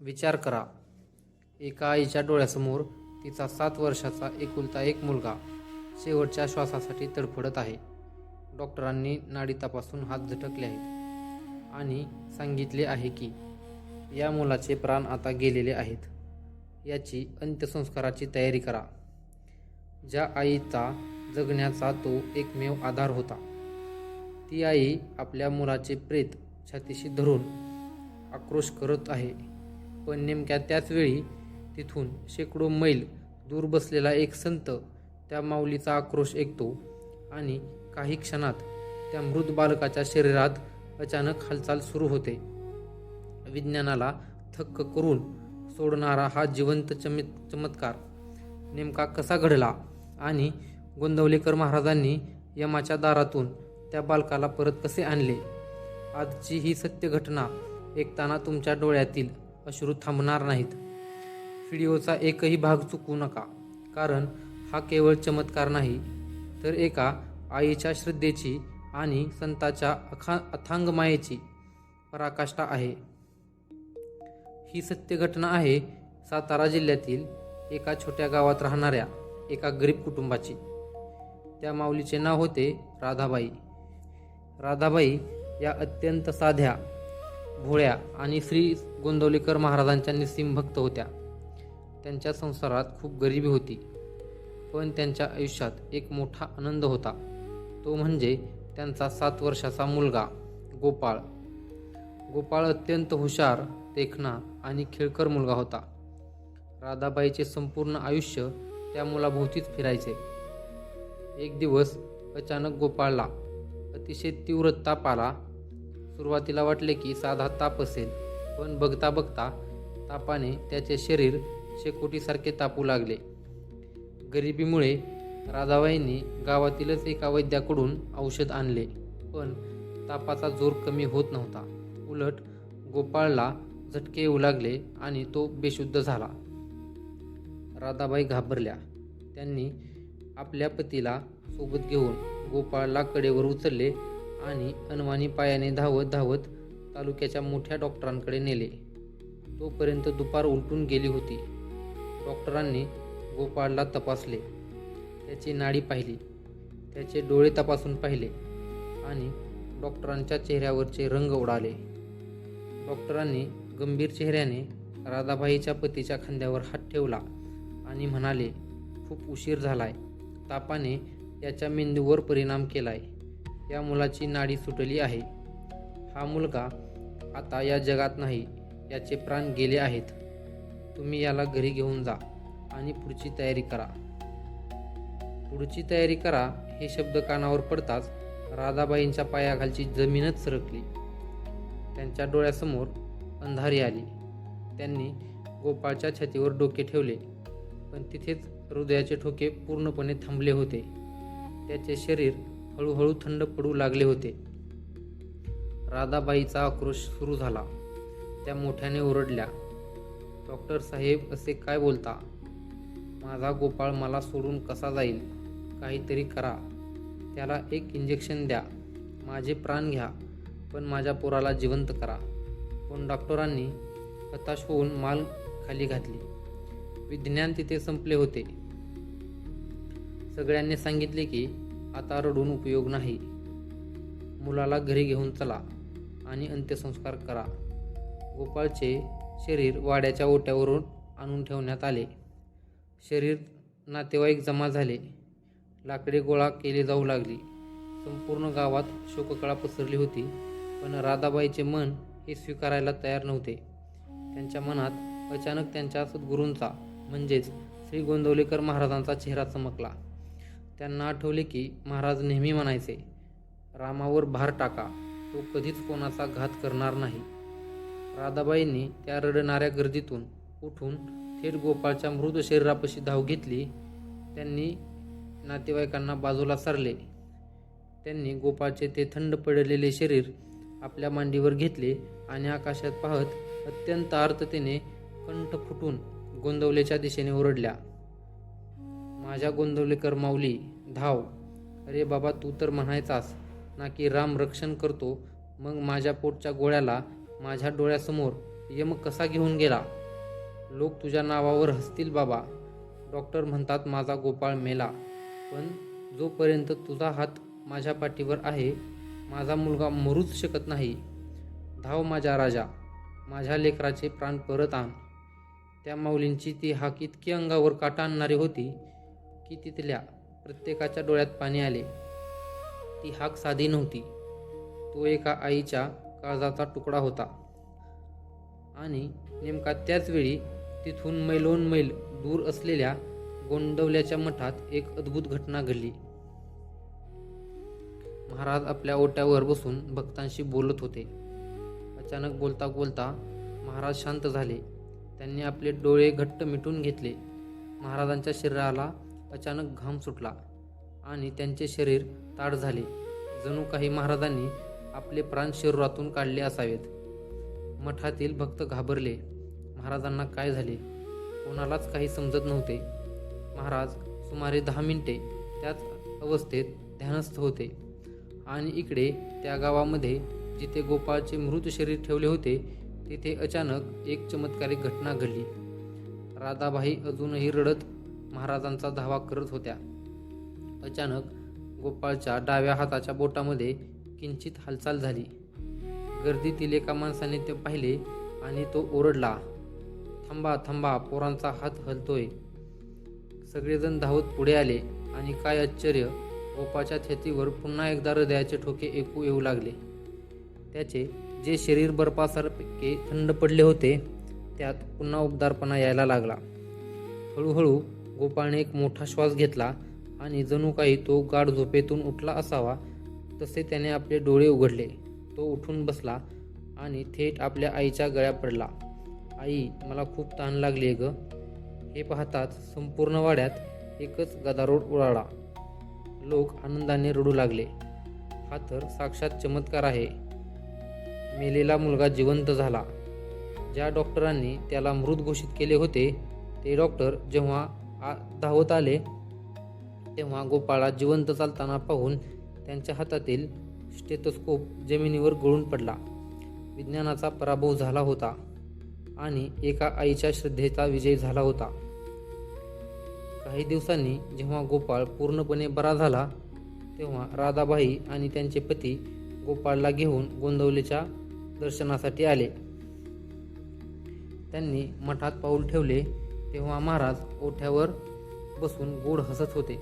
विचार करा, एका आईच्या डोळ्यासमोर तिचा 7 वर्षाचा एकुलता एक मुलगा शेवटच्या श्वासासाठी तडफडत आहे. डॉक्टरांनी नाडी तपासून हात झटकले आहेत आणि सांगितले आहे की या मुलाचे प्राण आता गेलेले आहेत. याची अंत्यसंस्काराची तयारी करा. ज्या आईचा जगण्याचा तो एकमेव आधार होता, ती आई आपल्या मुलाचे प्रेत छातीशी धरून आक्रोश करत आहे. पण नेमक्या त्याच वेळी तिथून शेकडो मैल दूर बसलेला एक संत त्या माऊलीचा आक्रोश ऐकतो आणि काही क्षणात त्या मृत बालकाच्या शरीरात अचानक हालचाल सुरू होते. विज्ञानाला थक्क करून सोडणारा हा जिवंत चमत्कार नेमका कसा घडला आणि गोंदवलेकर महाराजांनी यमाच्या दारातून त्या बालकाला परत कसे आणले? आजची ही सत्य घटना ऐकताना तुमच्या डोळ्यातील अश्रू थांबणार नाहीत. व्हिडिओचा एकही भाग चुकवू नका, कारण हा केवळ चमत्कार नाही, तर एका आईच्या श्रद्धेची आणि संताच्या अथांग मायेची पराकाष्ठा आहे. ही सत्य घटना आहे सातारा जिल्ह्यातील एका छोट्या गावात राहणाऱ्या एका गरीब कुटुंबाची. त्या माऊलीचे नाव होते राधाबाई. राधाबाई या अत्यंत साध्या, भोळ्या आणि श्री गोंदवलेकर महाराजांच्या निस्सीम भक्त होत्या. त्यांच्या संसारात खूप गरिबी होती, पण त्यांच्या आयुष्यात एक मोठा आनंद होता. तो म्हणजे त्यांचा 7 वर्षाचा मुलगा गोपाळ. गोपाळ अत्यंत हुशार, देखणा आणि खेळकर मुलगा होता. राधाबाईचे संपूर्ण आयुष्य त्या मुलाभोवतीच फिरायचे. एक दिवस अचानक गोपाळला अतिशय तीव्र ताप आला. सुरुवातीला वाटले की साधा ताप असेल, पण बघता बघता तापाने त्याचे शरीर शेकोटीसारखे तापू लागले. गरिबीमुळे राधाबाईंनी गावातीलच एका वैद्याकडून औषध आणले, पण तापाचा जोर कमी होत नव्हता. उलट गोपाळला झटके येऊ लागले आणि तो बेशुद्ध झाला. राधाबाई घाबरल्या. त्यांनी आपल्या पतीला सोबत घेऊन गोपाळला कडेवर उचलले आणि अनवाणी पायाने धावत धावत तालुक्याच्या मोठ्या डॉक्टरांकडे नेले. तोपर्यंत दुपार उलटून गेली होती. डॉक्टरांनी गोपाळला तपासले, त्याची नाडी पाहिली, त्याचे डोळे तपासून पाहिले आणि डॉक्टरांच्या चेहऱ्यावरचे रंग उडाले. डॉक्टरांनी गंभीर चेहऱ्याने राधाबाईच्या पतीच्या खांद्यावर हात ठेवला आणि म्हणाले, खूप उशीर झालाय. तापाने याच्या मेंदूवर परिणाम केलाय. या मुलाची नाडी सुटली आहे. हा मुलगा आता या जगात नाही. याचे प्राण गेले आहेत. तुम्ही याला घरी घेऊन जा आणि पुढची तयारी करा. पुढची तयारी करा हे शब्द कानावर पडताच राधाबाईंच्या पायाखालची जमीनच सरकली. त्यांच्या डोळ्यासमोर अंधारी आली. त्यांनी गोपाळच्या छातीवर डोके ठेवले, पण तिथेच हृदयाचे ठोके पूर्णपणे थांबले होते. त्याचे शरीर हळूहळू थंड पडू लागले होते. राधाबाईचा आक्रोश सुरू झाला. त्या मोठ्याने ओरडल्या, डॉक्टर साहेब, असे काय बोलता? माझा गोपाळ मला सोडून कसा जाईल? काहीतरी करा. त्याला एक इंजेक्शन द्या. माझे प्राण घ्या, पण माझ्या पोराला जिवंत करा. पण डॉक्टरांनी हताश होऊन मान खाली घातली. विज्ञान तिथे संपले होते. सगळ्यांनी सांगितले की आता रडून उपयोग नाही. मुलाला घरी घेऊन चला आणि अंत्यसंस्कार करा. गोपाळचे शरीर वाड्याच्या ओट्यावरून आणून ठेवण्यात आले. शरीर नातेवाईक जमा झाले. लाकडे गोळा केली जाऊ लागली. संपूर्ण गावात शोककळा पसरली होती, पण राधाबाईचे मन हे स्वीकारायला तयार नव्हते. त्यांच्या मनात अचानक त्यांच्या सद्गुरूंचा म्हणजेच श्री गोंदवलेकर महाराजांचा चेहरा चमकला. त्यांना आठवले की महाराज नेहमी म्हणायचे, रामावर भार टाका, तो कधीच कोणाचा घात करणार नाही. राधाबाईंनी त्या रडणाऱ्या गर्दीतून उठून थेट गोपाळच्या मृत शरीरापाशी धाव घेतली. त्यांनी नातेवाईकांना बाजूला सारले. त्यांनी गोपाळचे ते थंड पडलेले शरीर आपल्या मांडीवर घेतले आणि आकाशात पाहत अत्यंत आर्ततेने कंठ फुटून गोंदवलेच्या दिशेने ओरडल्या, माझ्या गोंदवलेकर माऊली, धाव. अरे बाबा, तू तर म्हणायचास ना की राम रक्षण करतो, मग माझ्या पोटच्या गोळ्याला माझ्या डोळ्यासमोर यम कसा घेऊन गेला. लोक तुझ्या नावावर हसतील बाबा. डॉक्टर म्हणतात माझा गोपाळ मेला, पण जोपर्यंत तुझा हात माझ्या पाठीवर आहे माझा मुलगा मरूच शकत नाही. धाव माझ्या राजा, माझ्या लेकराचे प्राण परत आण. त्या माऊलींची ती हाक इतकी अंगावर काटा आणणारी होती की तिथल्या प्रत्येकाच्या डोळ्यात पाणी आले. ती हाक साधी नव्हती. तो एका आईच्या काळजाचा तुकडा होता. आणि नेमका त्याच वेळी तिथून मैलोन मैल दूर असलेल्या गोंदवल्याच्या मठात एक अद्भुत घटना घडली. महाराज आपल्या ओट्यावर बसून भक्तांशी बोलत होते. अचानक बोलता बोलता महाराज शांत झाले. त्यांनी आपले डोळे घट्ट मिटून घेतले. महाराजांच्या शरीराला अचानक घाम सुटला आणि त्यांचे शरीर ताठ झाले. जणू काही महाराजांनी आपले प्राण शरीरातून काढले असावेत. मठातील भक्त घाबरले. महाराजांना काय झाले कोणालाच काही समजत नव्हते. महाराज सुमारे 10 मिनिटे त्याच अवस्थेत ध्यानस्थ होते. आणि इकडे त्या गावामध्ये जिथे गोपाळचे मृत शरीर ठेवले होते तिथे अचानक एक चमत्कारिक घटना घडली. राधाबाई अजूनही रडत महाराजांचा धावा करत होत्या. अचानक गोपाळच्या डाव्या हाताच्या बोटामध्ये किंचित हालचाल झाली. गर्दीतील एका माणसाने ते पाहिले आणि तो ओरडला, थांबा थांबा, पोरांचा हात हलतोय. सगळेजण धावत पुढे आले आणि काय आश्चर्य, गोपाळच्या छातीवर पुन्हा एकदा हृदयाचे ठोके ऐकू येऊ लागले. त्याचे जे शरीर बर्फासारखे थंड पडले होते त्यात पुन्हा उबदारपणा यायला लागला. हळूहळू गोपाळने एक मोठा श्वास घेतला आणि जणू काही तो गाढ झोपेतून उठला असावा तसे त्याने आपले डोळे उघडले. तो उठून बसला आणि थेट आपल्या आईच्या गळ्यात पडला. आई, मला खूप तहान लागली ग. हे पाहताच संपूर्ण वाड्यात एकच गदारोळ उडाला. लोक आनंदाने रडू लागले. हा तर साक्षात चमत्कार आहे. मेलेला मुलगा जिवंत झाला. ज्या डॉक्टरांनी त्याला मृत घोषित केले होते ते डॉक्टर जेव्हा धावत आले तेव्हा गोपाळला जिवंत चालताना पाहून त्यांच्या हातातील स्टेथोस्कोप जमिनीवर गळून पडला. विज्ञानाचा पराभव झाला होता आणि एका आईच्या श्रद्धेचा विजय झाला होता. काही दिवसांनी जेव्हा गोपाळ पूर्णपणे बरा झाला तेव्हा राधाबाई आणि त्यांचे पती गोपाळला घेऊन गोंदवलेच्या दर्शनासाठी आले. त्यांनी मठात पाऊल ठेवले तेव्हा महाराज ओठ्यावर बसून गोड हसत होते.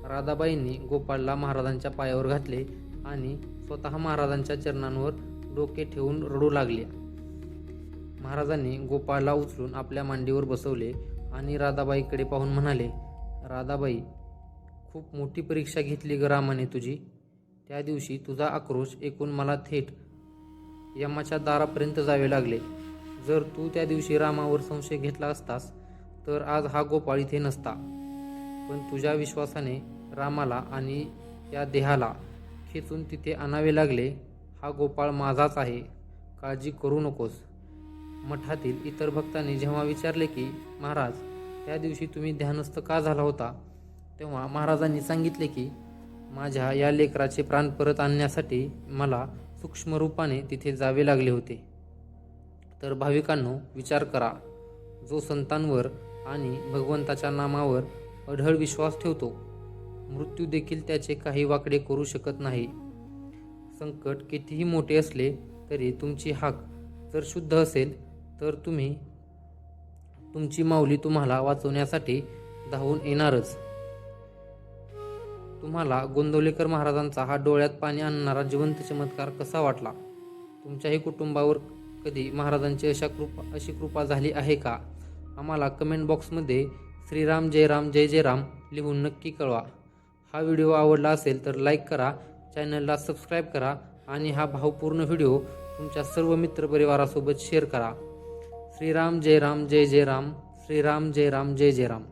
राधाबाईंनी गोपाळला महाराजांच्या पायावर घातले आणि स्वतः महाराजांच्या चरणांवर डोके ठेवून रडू लागले. महाराजांनी गोपाळला उचलून आपल्या मांडीवर बसवले आणि राधाबाईकडे पाहून म्हणाले, राधाबाई, खूप मोठी परीक्षा घेतली ग रामाने तुझी. त्या दिवशी तुझा आक्रोश ऐकून मला थेट यमाच्या दारापर्यंत जावे लागले. जर तू त्या दिवशी रामावर संशय घेतला असतास तर आज हा गोपाळ इथे नसता. पण तुझ्या विश्वासाने रामाला आणि या देहाला खेचून तिथे आणावे लागले. हा गोपाळ माझाच आहे, काळजी करू नकोस. मठातील इतर भक्तांनी जेव्हा विचारले की महाराज, त्या दिवशी तुम्ही ध्यानस्थ का झाला होता, तेव्हा महाराजांनी सांगितले की माझ्या या लेकराचे प्राण परत आणण्यासाठी मला सूक्ष्म रूपाने तिथे जावे लागले होते. तर भाविकांनो, विचार करा, जो संतांवर आणि भगवंताच्या नामावर अढळ विश्वास ठेवतो, मृत्यू देखील त्याचे काही वाकडे करू शकत नाही. संकट कितीही मोठे असले तरी तुमची हाक जर शुद्ध असेल तर तुमची माऊली तुम्हाला वाचवण्यासाठी धावून येणारच. तुम्हाला गोंदवलेकर महाराजांचा हा डोळ्यात पाणी आणणारा जिवंत चमत्कार कसा वाटला? तुमच्याही कुटुंबावर कधी महाराजांची अशी कृपा झाली आहे का? आम्हाला कमेंट बॉक्समध्ये श्रीराम जय राम जय जय राम लिहून नक्की कळवा. हा व्हिडिओ आवडला असेल तर लाईक करा, चॅनलला सबस्क्राईब करा आणि हा भावपूर्ण व्हिडिओ तुमच्या सर्व मित्रपरिवारासोबत शेअर करा. श्रीराम जय राम जय जय राम. श्रीराम जय राम जय जय राम.